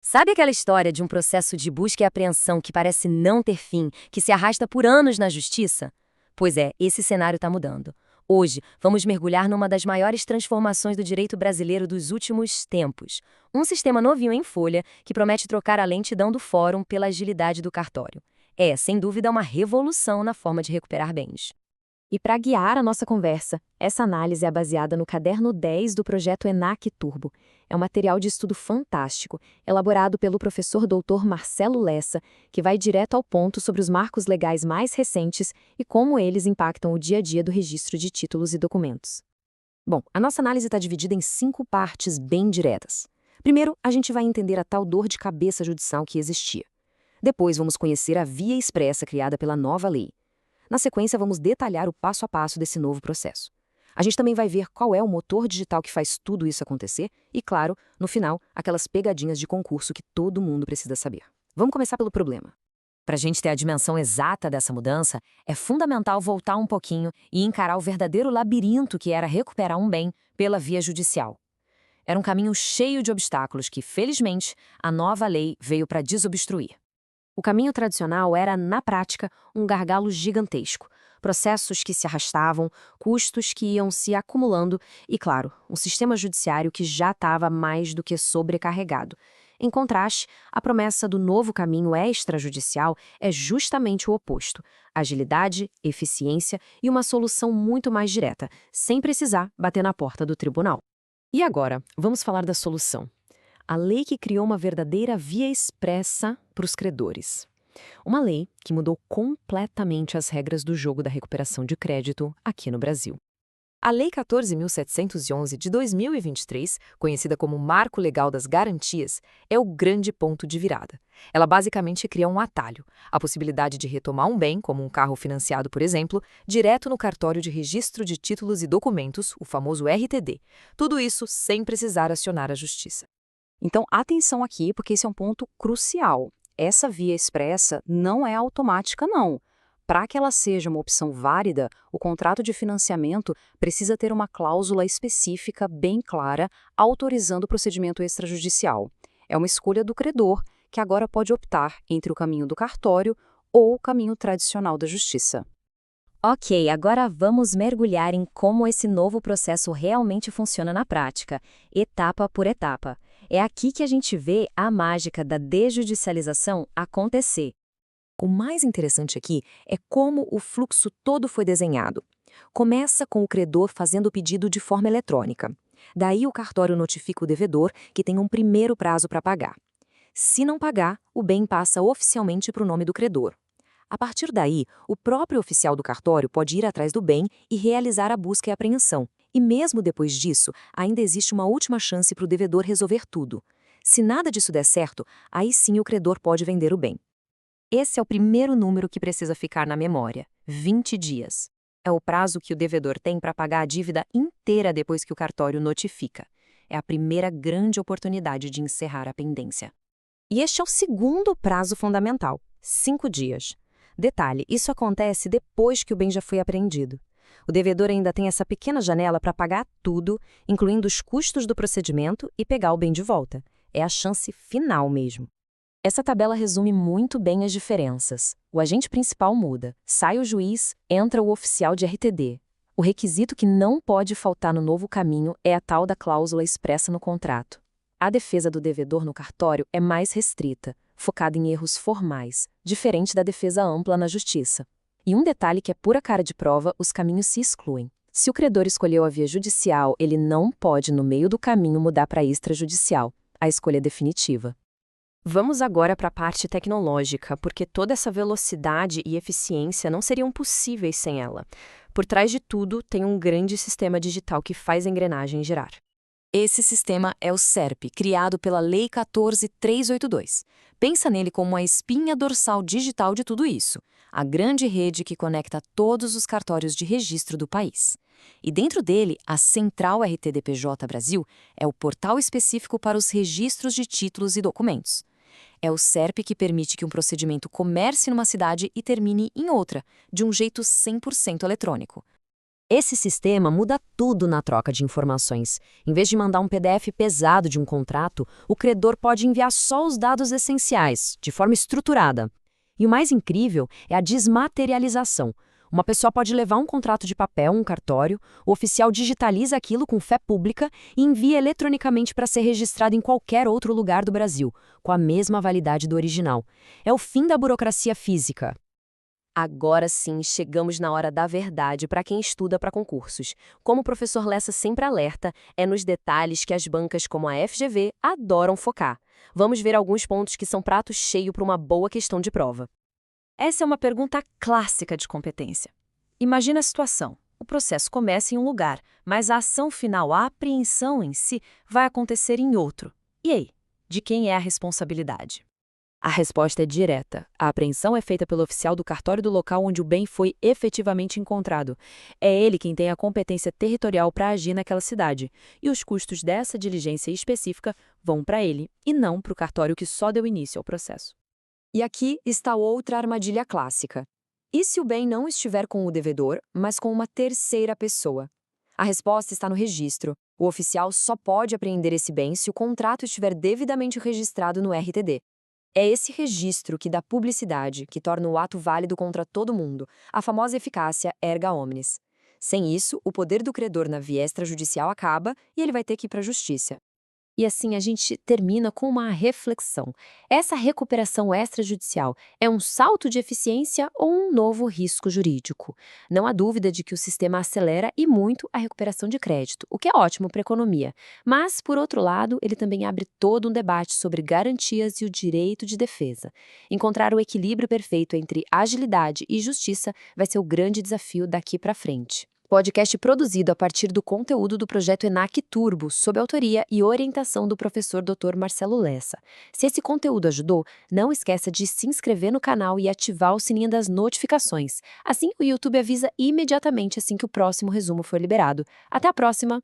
Sabe aquela história de um processo de busca e apreensão que parece não ter fim, que se arrasta por anos na justiça? Pois é, esse cenário está mudando. Hoje, vamos mergulhar numa das maiores transformações do direito brasileiro dos últimos tempos. Um sistema novinho em folha que promete trocar a lentidão do fórum pela agilidade do cartório. É, sem dúvida, uma revolução na forma de recuperar bens. E para guiar a nossa conversa, essa análise é baseada no Caderno 10 do projeto ENAC Turbo. É um material de estudo fantástico, elaborado pelo professor doutor Marcelo Lessa, que vai direto ao ponto sobre os marcos legais mais recentes e como eles impactam o dia a dia do registro de títulos e documentos. Bom, a nossa análise está dividida em 5 partes bem diretas. Primeiro, a gente vai entender a tal dor de cabeça judicial que existia. Depois, vamos conhecer a via expressa criada pela nova lei. Na sequência, vamos detalhar o passo a passo desse novo processo. A gente também vai ver qual é o motor digital que faz tudo isso acontecer e, claro, no final, aquelas pegadinhas de concurso que todo mundo precisa saber. Vamos começar pelo problema. Para a gente ter a dimensão exata dessa mudança, é fundamental voltar um pouquinho e encarar o verdadeiro labirinto que era recuperar um bem pela via judicial. Era um caminho cheio de obstáculos que, felizmente, a nova lei veio para desobstruir. O caminho tradicional era, na prática, um gargalo gigantesco. Processos que se arrastavam, custos que iam se acumulando e, claro, um sistema judiciário que já estava mais do que sobrecarregado. Em contraste, a promessa do novo caminho extrajudicial é justamente o oposto: agilidade, eficiência e uma solução muito mais direta, sem precisar bater na porta do tribunal. E agora, vamos falar da solução. A lei que criou uma verdadeira via expressa para os credores. Uma lei que mudou completamente as regras do jogo da recuperação de crédito aqui no Brasil. A Lei 14.711 de 2023, conhecida como Marco Legal das Garantias, é o grande ponto de virada. Ela basicamente cria um atalho, a possibilidade de retomar um bem, como um carro financiado, por exemplo, direto no cartório de registro de títulos e documentos, o famoso RTD. Tudo isso sem precisar acionar a justiça. Então, atenção aqui, porque esse é um ponto crucial. Essa via expressa não é automática, não. Para que ela seja uma opção válida, o contrato de financiamento precisa ter uma cláusula específica bem clara, autorizando o procedimento extrajudicial. É uma escolha do credor, que agora pode optar entre o caminho do cartório ou o caminho tradicional da justiça. Ok, agora vamos mergulhar em como esse novo processo realmente funciona na prática, etapa por etapa. É aqui que a gente vê a mágica da desjudicialização acontecer. O mais interessante aqui é como o fluxo todo foi desenhado. Começa com o credor fazendo o pedido de forma eletrônica. Daí o cartório notifica o devedor que tem um primeiro prazo para pagar. Se não pagar, o bem passa oficialmente para o nome do credor. A partir daí, o próprio oficial do cartório pode ir atrás do bem e realizar a busca e apreensão. E mesmo depois disso, ainda existe uma última chance para o devedor resolver tudo. Se nada disso der certo, aí sim o credor pode vender o bem. Esse é o primeiro número que precisa ficar na memória: 20 dias. É o prazo que o devedor tem para pagar a dívida inteira depois que o cartório notifica. É a primeira grande oportunidade de encerrar a pendência. E este é o segundo prazo fundamental: 5 dias. Detalhe, isso acontece depois que o bem já foi apreendido. O devedor ainda tem essa pequena janela para pagar tudo, incluindo os custos do procedimento, e pegar o bem de volta. É a chance final mesmo. Essa tabela resume muito bem as diferenças. O agente principal muda, sai o juiz, entra o oficial de RTD. O requisito que não pode faltar no novo caminho é a tal da cláusula expressa no contrato. A defesa do devedor no cartório é mais restrita, focada em erros formais, diferente da defesa ampla na justiça. E um detalhe que é pura cara de prova: os caminhos se excluem. Se o credor escolheu a via judicial, ele não pode, no meio do caminho, mudar para extrajudicial. A escolha é definitiva. Vamos agora para a parte tecnológica, porque toda essa velocidade e eficiência não seriam possíveis sem ela. Por trás de tudo, tem um grande sistema digital que faz a engrenagem girar. Esse sistema é o SERP, criado pela Lei 14.382. Pensa nele como a espinha dorsal digital de tudo isso, a grande rede que conecta todos os cartórios de registro do país. E dentro dele, a Central RTDPJ Brasil é o portal específico para os registros de títulos e documentos. É o SERP que permite que um procedimento comece numa cidade e termine em outra, de um jeito 100% eletrônico. Esse sistema muda tudo na troca de informações. Em vez de mandar um PDF pesado de um contrato, o credor pode enviar só os dados essenciais, de forma estruturada. E o mais incrível é a desmaterialização. Uma pessoa pode levar um contrato de papel a um cartório, o oficial digitaliza aquilo com fé pública e envia eletronicamente para ser registrado em qualquer outro lugar do Brasil, com a mesma validade do original. É o fim da burocracia física. Agora sim, chegamos na hora da verdade para quem estuda para concursos. Como o professor Lessa sempre alerta, é nos detalhes que as bancas como a FGV adoram focar. Vamos ver alguns pontos que são prato cheio para uma boa questão de prova. Essa é uma pergunta clássica de competência. Imagina a situação. O processo começa em um lugar, mas a ação final, a apreensão em si, vai acontecer em outro. E aí? De quem é a responsabilidade? A resposta é direta. A apreensão é feita pelo oficial do cartório do local onde o bem foi efetivamente encontrado. É ele quem tem a competência territorial para agir naquela cidade. E os custos dessa diligência específica vão para ele, e não para o cartório que só deu início ao processo. E aqui está outra armadilha clássica. E se o bem não estiver com o devedor, mas com uma terceira pessoa? A resposta está no registro. O oficial só pode apreender esse bem se o contrato estiver devidamente registrado no RTD. É esse registro que dá publicidade, que torna o ato válido contra todo mundo, a famosa eficácia erga omnes. Sem isso, o poder do credor na via extrajudicial acaba e ele vai ter que ir para a justiça. E assim a gente termina com uma reflexão. Essa recuperação extrajudicial é um salto de eficiência ou um novo risco jurídico? Não há dúvida de que o sistema acelera e muito a recuperação de crédito, o que é ótimo para a economia. Mas, por outro lado, ele também abre todo um debate sobre garantias e o direito de defesa. Encontrar o equilíbrio perfeito entre agilidade e justiça vai ser o grande desafio daqui para frente. Podcast produzido a partir do conteúdo do projeto ENAC Turbo, sob autoria e orientação do professor Dr. Marcelo Lessa. Se esse conteúdo ajudou, não esqueça de se inscrever no canal e ativar o sininho das notificações. Assim, o YouTube avisa imediatamente assim que o próximo resumo for liberado. Até a próxima!